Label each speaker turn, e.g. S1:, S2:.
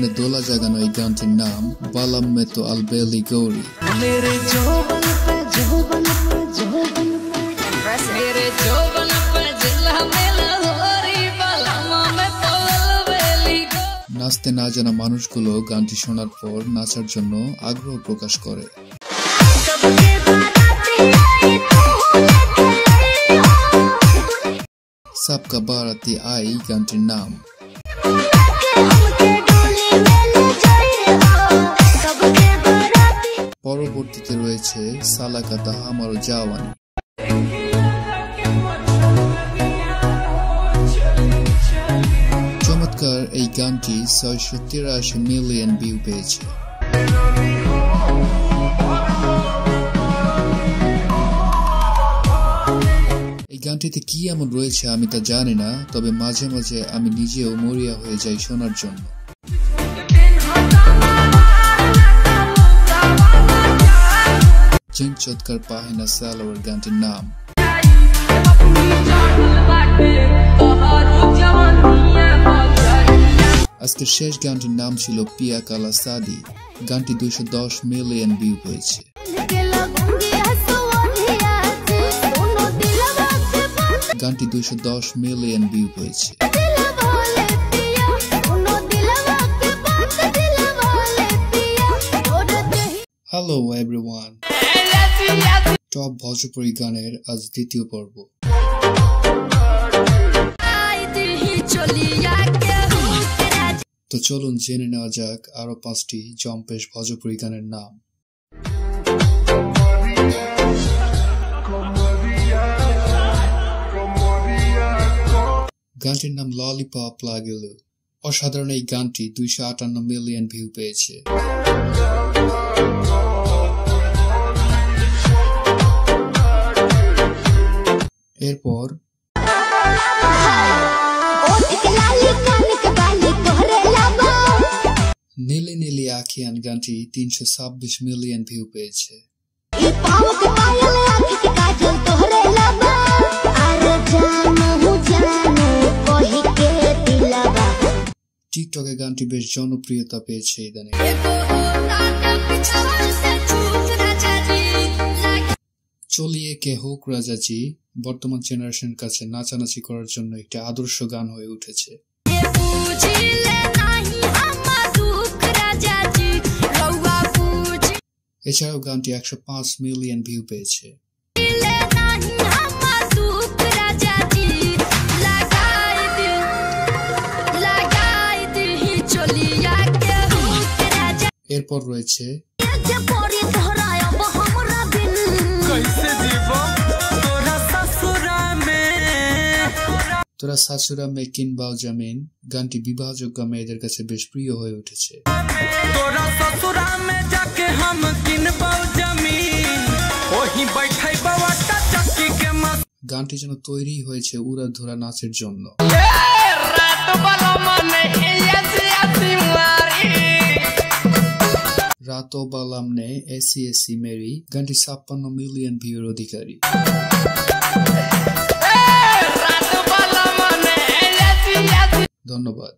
S1: মনে দোলা জাগানো এই গানটির নাম বালাম মে তো আলবেলি গৌরি। নাচতে না জানা মানুষগুলো গানটি শোনার পর নাচার জন্য আগ্রহ প্রকাশ করে। সাবকা বারাতি আই গানটির নাম। পরবর্তীতে রয়েছে সালা কা হামারো জাওয়ানি। চমৎকার এই গানটি 683 মিলিয়ন ভিউ পেয়েছে। এই গানটিতে কি এমন রয়েছে আমি তা জানি না, তবে মাঝে মাঝে আমি নিজেও মরিয়া হয়ে যাই শোনার জন্য। জিন চৎকার পাহেনা সালোয়ার গানটির নাম। আজকের শেষ গানটির নাম ছিল পিয়া কালা সাদি। গানটি 210 মিলিয়ন ভিউ পেয়েছে। গানটি 210 মিলিয়ন ভিউ পেয়েছে। হ্যালো এভরিওয়ান, টপ ভোজপুরি গানের আজ দ্বিতীয় পর্ব। তো চলুন জেনে নেওয়া যাক আরো 5টি জম্পেশ ভোজপুরি গানের নাম। গানটির নাম ললিপপ লাগেলো। অসাধারণ এই গানটি 258 মিলিয়ন ভিউ পেয়েছে। এরপর নীলি নীলি আখিয়ান গানটি 326 মিলিয়ন ভিউ পেয়েছে। টিকটকে গানটি বেশ জনপ্রিয়তা পেয়েছে ইদানিং। চলিয়ে কে হোক রাজাজি বর্তমান জেনারেশনের কাছে নাচানাচি করার জন্য একটি আদর্শ গান হয়ে উঠেছে। এছাড়াও গানটি 105 মিলিয়ন ভিউ পেয়েছে। এরপর রয়েছে তোরা শাশুরা মে কিনবাও জামিন। গানটি বিবাহযোগ্য মেয়েদের কাছে বেশ প্রিয় হয়ে উঠেছে। গানটি যেন তৈরি হয়েছে উড়াধুরা নাচের জন্য। রাতো বালাম নে এসি এসি মেরি গানটি 56 মিলিয়ন ভিউর অধিকারী। ধন্যবাদ।